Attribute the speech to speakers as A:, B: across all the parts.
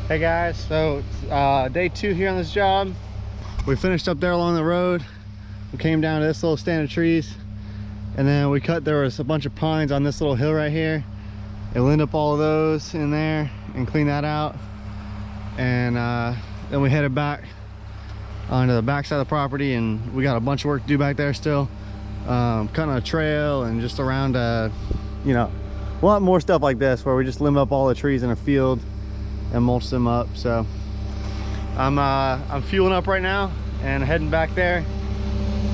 A: Hey guys, so it's day 2 here on this job. We finished up there along the road. We came down to this little stand of trees, and then there was a bunch of pines on this little hill right here. It lined up all of those in there and cleaned that out, and then we headed back onto the back side of the property, and we got a bunch of work to do back there still. Cutting a trail and just around you know, a lot more stuff like this where we just limb up all the trees in a field and mulch them up. So I'm fueling up right now and heading back there,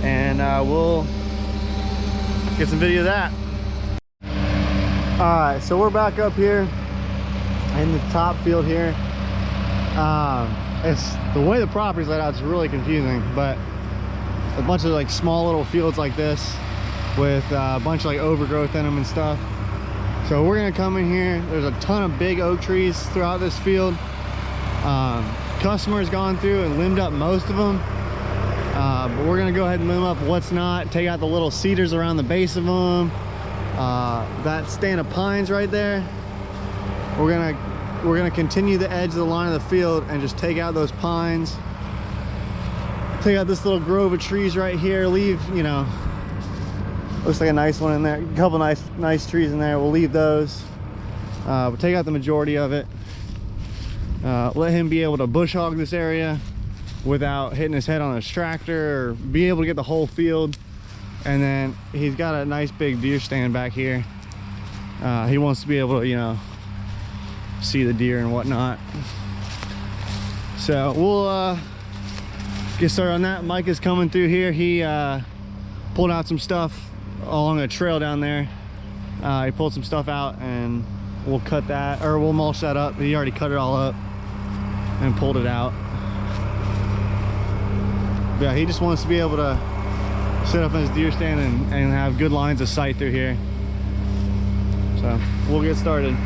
A: and we'll get some video of that. All right, so we're back up here in the top field here. It's the way the property's laid out, it's really confusing, but a bunch of like small little fields like this with a bunch of like overgrowth in them and stuff. So we're gonna come in here. There's a ton of big oak trees throughout this field. Customers gone through and limbed up most of them, but we're gonna go ahead and limb up what's not, take out the little cedars around the base of them. That stand of pines right there, we're gonna continue the edge of the line of the field and just take out those pines, take out this little grove of trees right here, leave, you know, looks like a nice one in there, a couple nice trees in there. We'll leave those. We'll take out the majority of it. Let him be able to bush hog this area without hitting his head on his tractor, or be able to get the whole field. And then he's got a nice big deer stand back here. He wants to be able to, you know, see the deer and whatnot. So we'll get started on that. Mike is coming through here. He pulled out some stuff along a trail down there. He pulled some stuff out, and we'll cut that, or we'll mulch that up. He already cut it all up and pulled it out. But yeah, he just wants to be able to sit up in his deer stand and have good lines of sight through here. So we'll get started.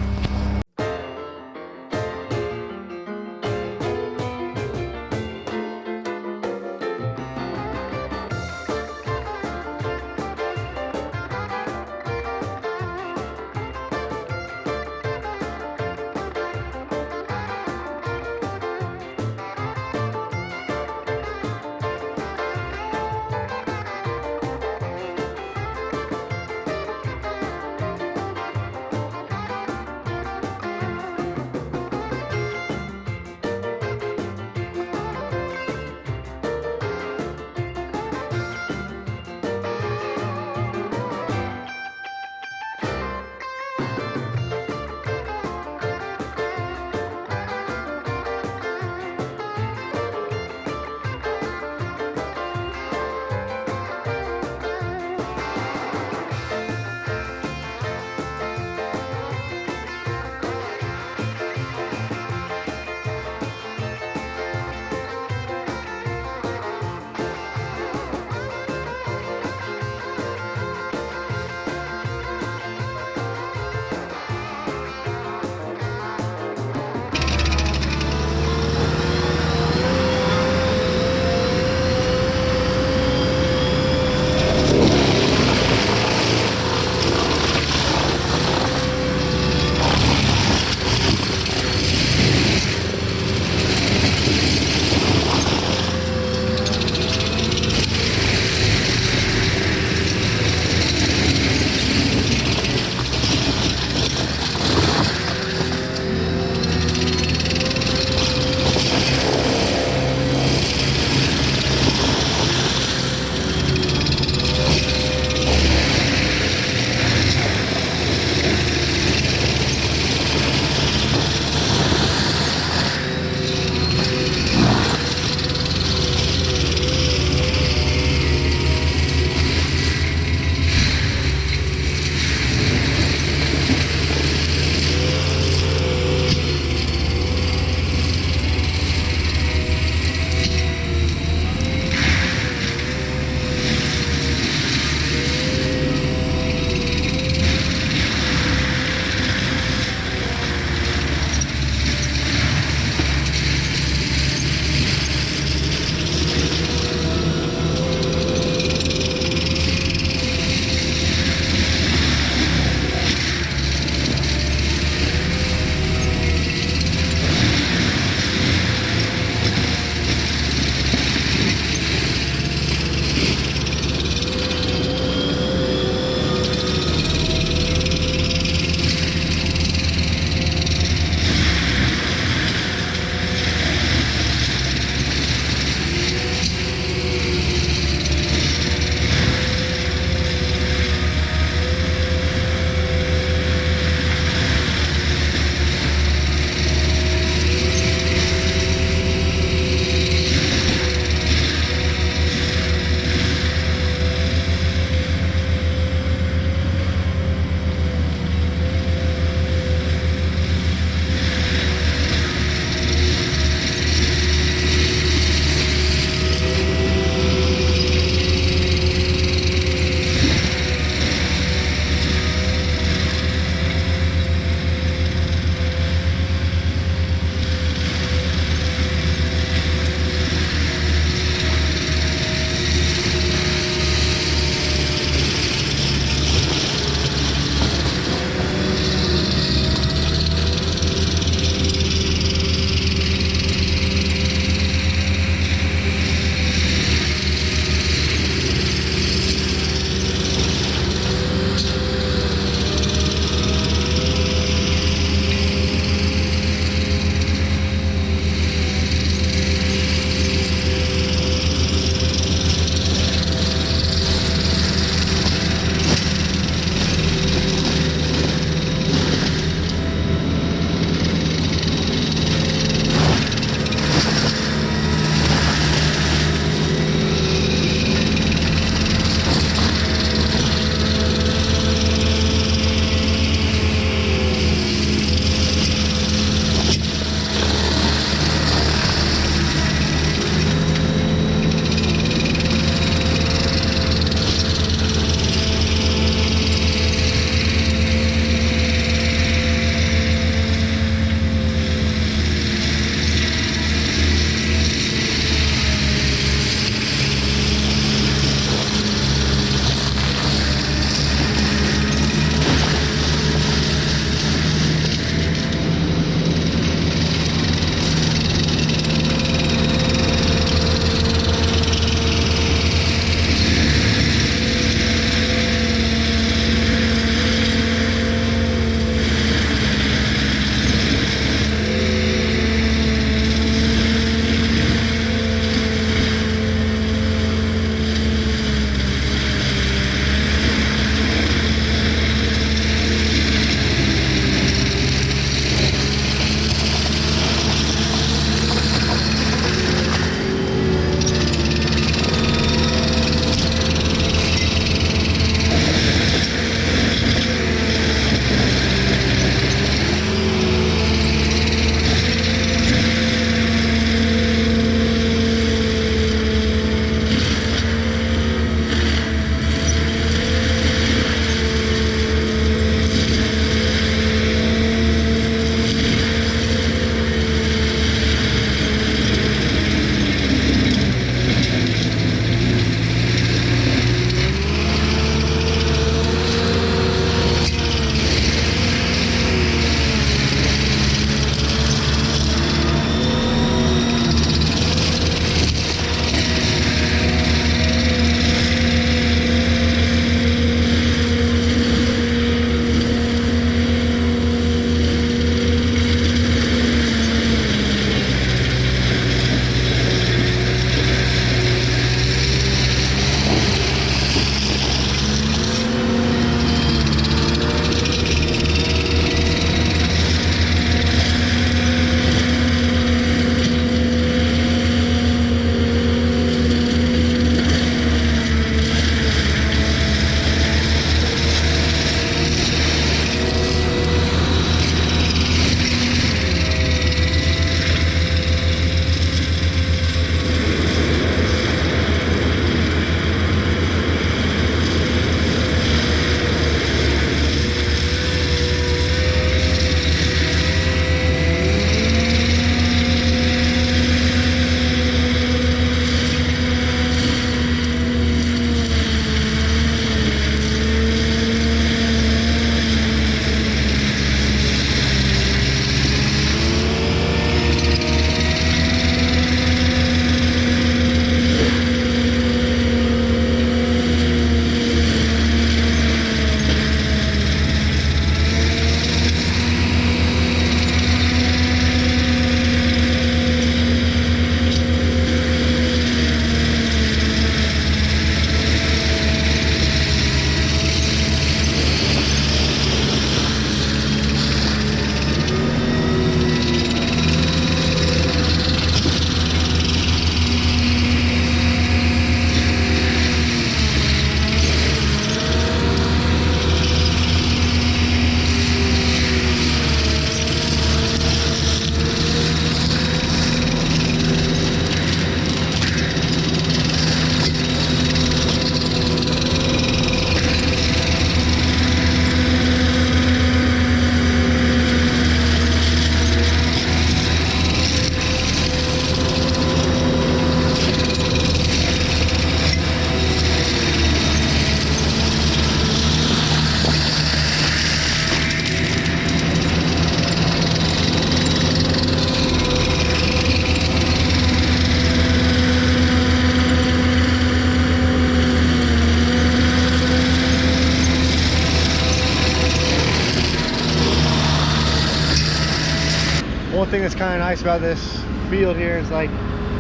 A: one thing that's kind of nice about this field here is like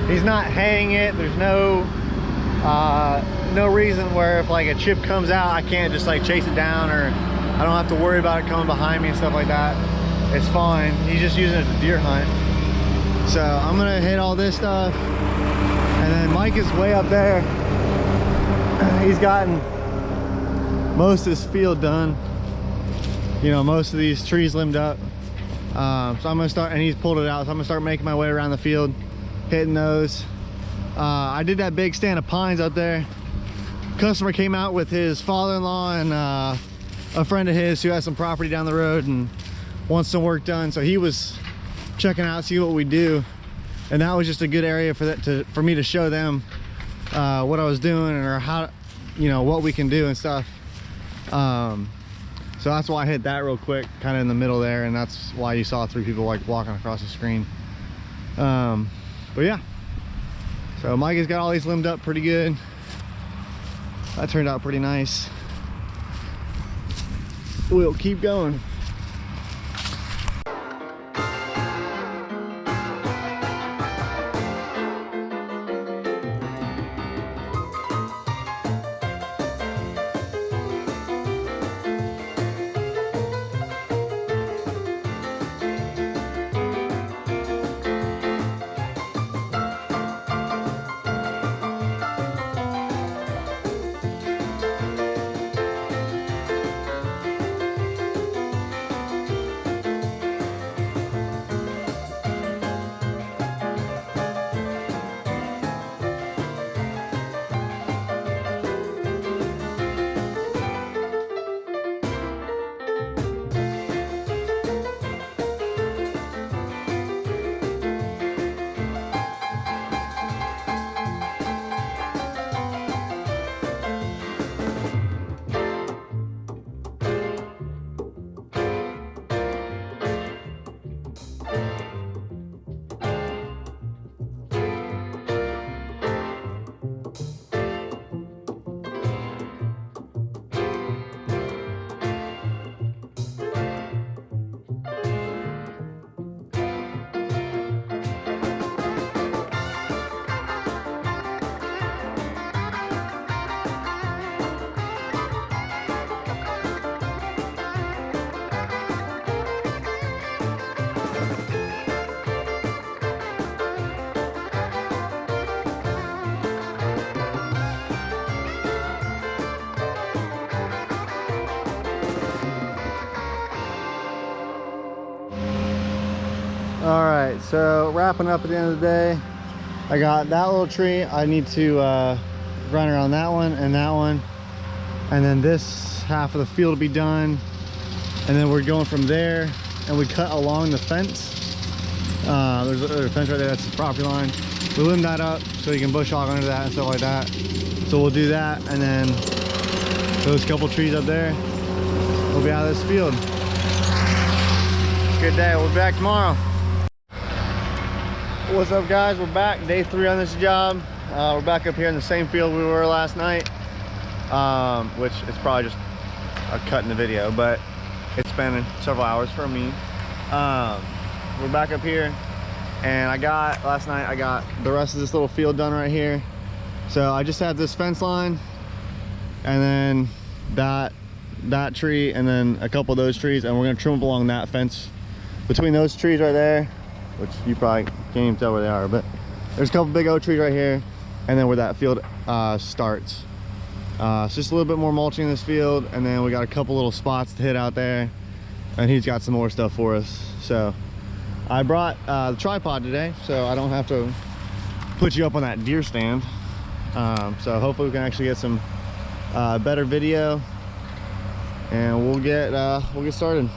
A: he's not haying it. There's no reason where if like a chip comes out, I can't just like chase it down, or I don't have to worry about it coming behind me and stuff like that. It's fine. He's just using it to deer hunt. So I'm gonna hit all this stuff, and then Mike is way up there. He's gotten most of this field done. You know, most of these trees limbed up. So I'm gonna start, and he's pulled it out, so I'm gonna start making my way around the field, hitting those. I did that big stand of pines up there. Customer came out with his father-in-law and a friend of his who has some property down the road and wants some work done, so he was checking out, see what we do, and that was just a good area for me to show them what I was doing, or how, you know, what we can do and stuff. So that's why I hit that real quick, kind of in the middle there, and that's why you saw 3 people like walking across the screen. But yeah, so Mike has got all these limbed up pretty good. That turned out pretty nice. We'll keep going. All right, so wrapping up at the end of the day, I got that little tree. I need to run around that one, and then this half of the field will be done, and then we're going from there, and we cut along the fence. There's a fence right there, that's the property line. We limb that up so you can bush hog under that and stuff like that. So we'll do that, and then those couple trees up there, we'll be out of this field. Good day, we'll be back tomorrow. What's up, guys? We're back, day 3 on this job. We're back up here in the same field we were last night, which is probably just a cut in the video, but it's been several hours for me. We're back up here, and last night I got the rest of this little field done right here. So I just have this fence line, and then that tree, and then a couple of those trees, and we're gonna trim up along that fence between those trees right there, which you probably can't even tell where they are, but there's a couple big oak trees right here, and then where that field starts. It's just a little bit more mulching in this field, and then we got a couple little spots to hit out there, and he's got some more stuff for us. So I brought the tripod today, so I don't have to put you up on that deer stand. So hopefully we can actually get some better video, and we'll get started.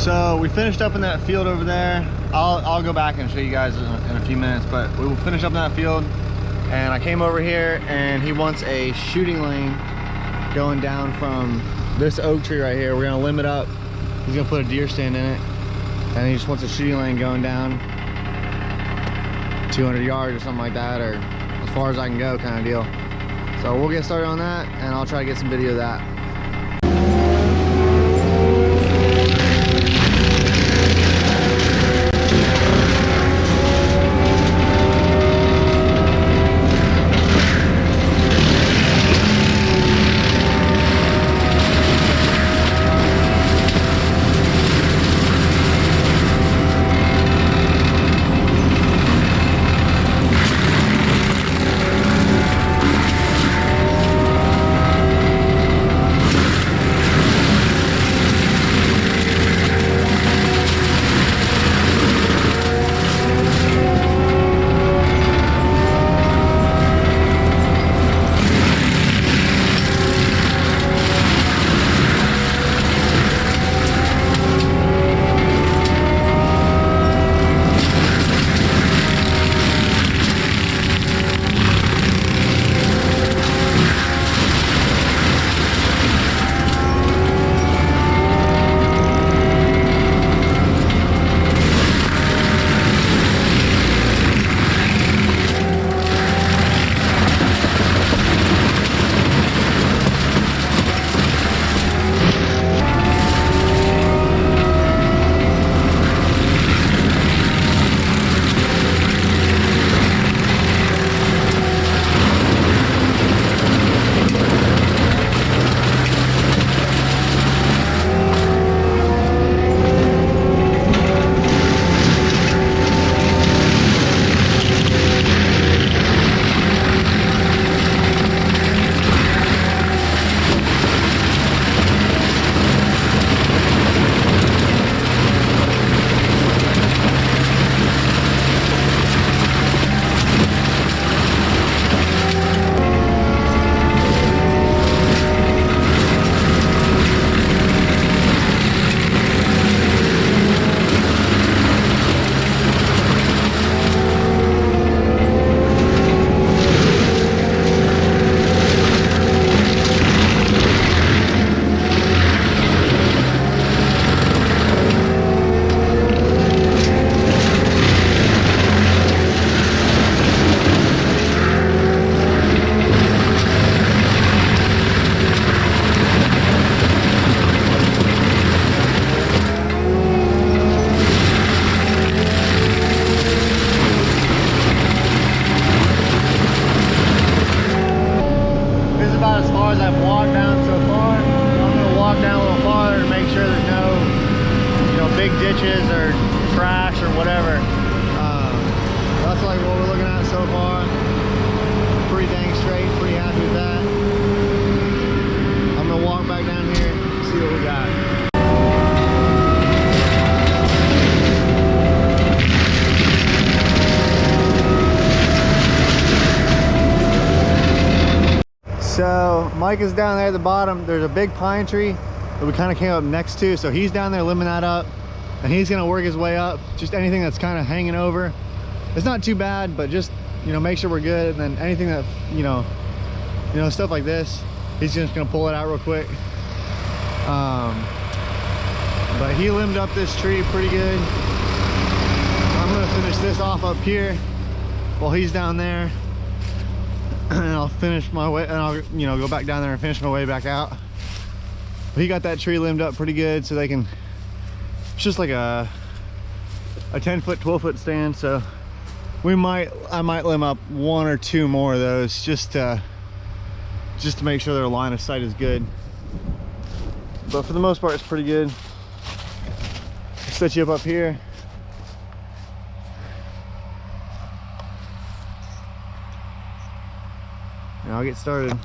A: So we finished up in that field over there. I'll go back and show you guys in a few minutes, but we will finish up in that field. And I came over here and he wants a shooting lane going down from this oak tree right here. We're gonna limb it up. He's gonna put a deer stand in it. And he just wants a shooting lane going down 200 yards or something like that, or as far as I can go kind of deal. So we'll get started on that and I'll try to get some video of that. ditches or trash or whatever. That's like what we're looking at so far. Pretty dang straight, pretty happy with that. I'm gonna walk back down here and see what we got. So Mike is down there at the bottom. There's a big pine tree that we kind of came up next to, so he's down there limbing that up, and he's gonna work his way up. Just anything that's kind of hanging over, it's not too bad, but just, you know, make sure we're good. And then anything that, you know, stuff like this, he's just gonna pull it out real quick. But he limbed up this tree pretty good. I'm gonna finish this off up here while he's down there, and I'll finish my way, and I'll, you know, go back down there and finish my way back out. But he got that tree limbed up pretty good, so they can, it's just like a 10-foot, 12-foot stand. So I might limb up 1 or 2 more of those just to make sure their line of sight is good. But for the most part, it's pretty good. Set you up here. And I'll get started.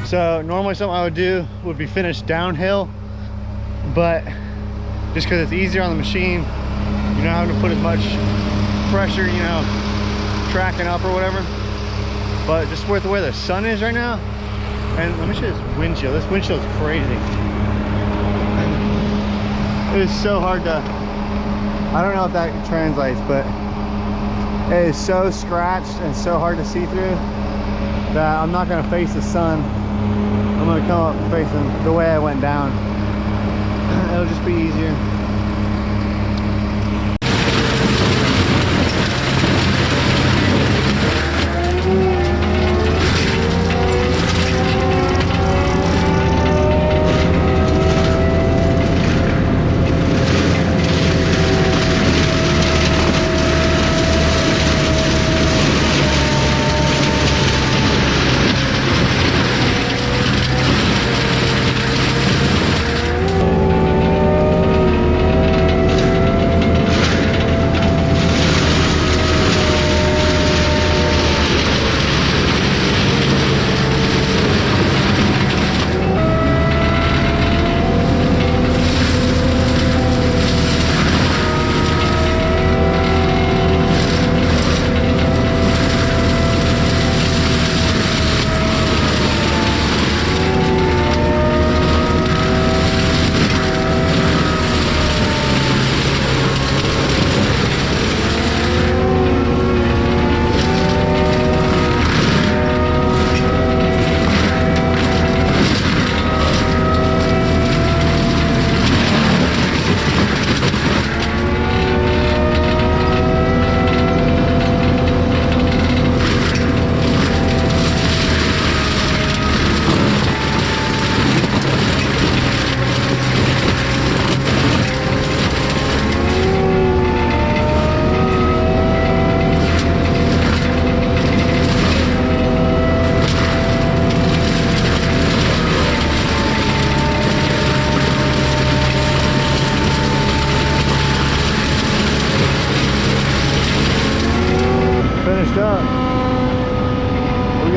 A: So normally something I would do would be finish downhill, but just because it's easier on the machine, you're not having to put as much pressure, you know, tracking up or whatever. But just with the way the sun is right now, and let me show you this windshield. This windshield is crazy. It is so hard to, I don't know if that translates, but it is so scratched and so hard to see through that I'm not going to face the sun. I'm going to come up facing the way I went down. It'll just be easier.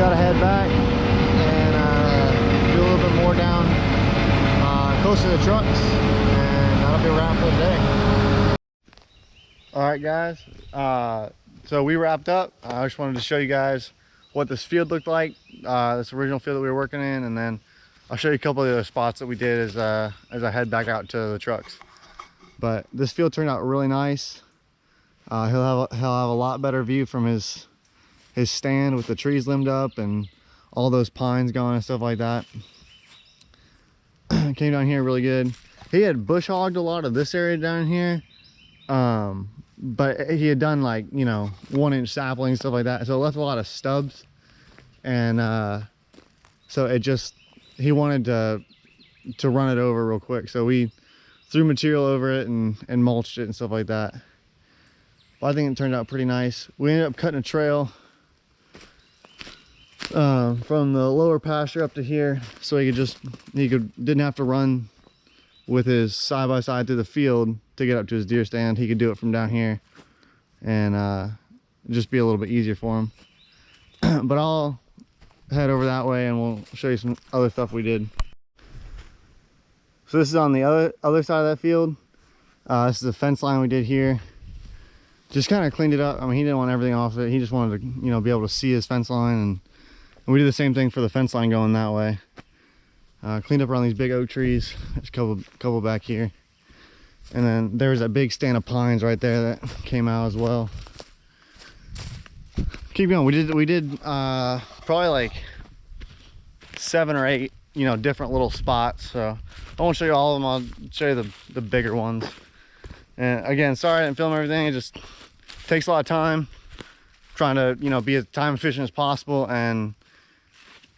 A: gotta head back and do a little bit more down close to the trucks, and that'll be a wrap for the day. All right, guys. So we wrapped up. I just wanted to show you guys what this field looked like, this original field that we were working in, and then I'll show you a couple of the other spots that we did as I head back out to the trucks. But this field turned out really nice. He'll have a lot better view from his stand with the trees limbed up and all those pines gone and stuff like that. Came down here really good. He had bush hogged a lot of this area down here, but he had done, like, you know, 1-inch saplings, stuff like that, so it left a lot of stubs. And so it just, he wanted to run it over real quick, so we threw material over it and mulched it and stuff like that. But I think it turned out pretty nice. We ended up cutting a trail from the lower pasture up to here, so he didn't have to run with his side-by-side through the field to get up to his deer stand. He could do it from down here, and just be a little bit easier for him. But I'll head over that way and we'll show you some other stuff we did. So this is on the other side of that field. This is a fence line we did here. Just kind of cleaned it up. I mean, he didn't want everything off of it. He just wanted to, you know, be able to see his fence line, and we did the same thing for the fence line going that way. Cleaned up around these big oak trees. There's a couple back here, and then there's that big stand of pines right there that came out as well. Keep going. We did probably like 7 or 8, you know, different little spots. So I won't show you all of them. I'll show you the bigger ones. And again, sorry I didn't film everything. It just takes a lot of time trying to, you know, be as time efficient as possible, and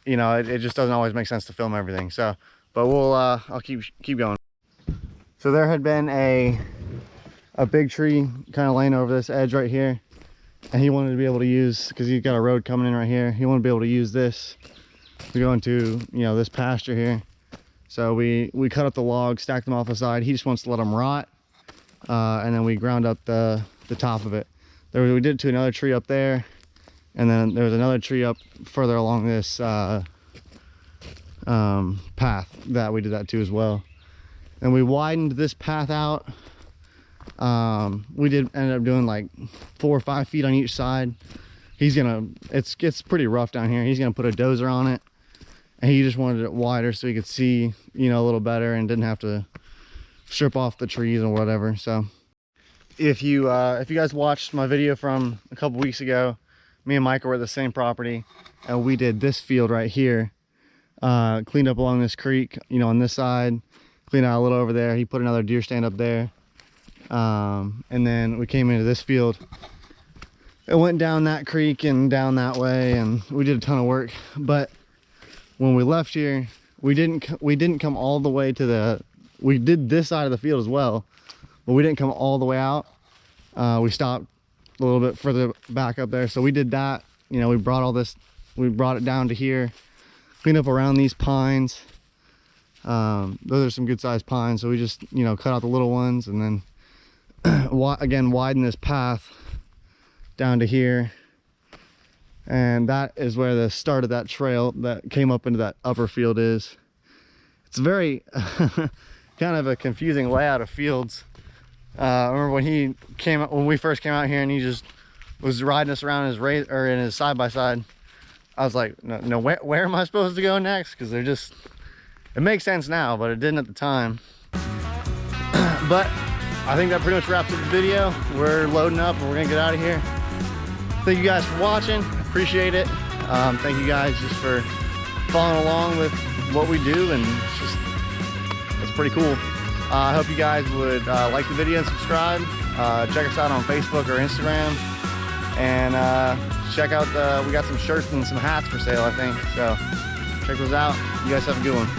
A: you know, it just doesn't always make sense to film everything. So, but we'll I'll keep going. So there had been a big tree kind of laying over this edge right here, and he wanted to be able to use, because he's got a road coming in right here, he wanted to be able to use this to go into, you know, this pasture here. So we cut up the logs, stacked them off the side. He just wants to let them rot, and then we ground up the top of it. We did it to another tree up there, and then there was another tree up further along this path that we did that to as well. And we widened this path out. We ended up doing like 4 or 5 feet on each side. It gets pretty rough down here. He's gonna put a dozer on it, and he just wanted it wider so he could see, you know, a little better and didn't have to strip off the trees or whatever. So if you guys watched my video from a couple weeks ago, me and Mike were at the same property, and we did this field right here. Cleaned up along this creek, you know, on this side, cleaned out a little over there. He put another deer stand up there. And then we came into this field. It went down that creek and down that way, and we did a ton of work. But when we left here, we didn't come all the way to we did this side of the field as well, but we didn't come all the way out. We stopped a little bit further back up there, so we did that. You know, we brought it down to here, cleaned up around these pines. Those are some good sized pines, so we just, you know, cut out the little ones, and then again widen this path down to here, and that is where the start of that trail that came up into that upper field is. It's very kind of a confusing layout of fields. I remember when we first came out here, and he just was riding us around in his side-by-side. I was like, no, where am I supposed to go next? Because they're just, it makes sense now, but it didn't at the time. But I think that pretty much wraps up the video. We're loading up and we're gonna get out of here. Thank you guys for watching. Appreciate it. Thank you guys just for following along with what we do, and it's pretty cool. I hope you guys would like the video and subscribe. Check us out on Facebook or Instagram, and check out we got some shirts and some hats for sale, I think. So check those out. You guys have a good one.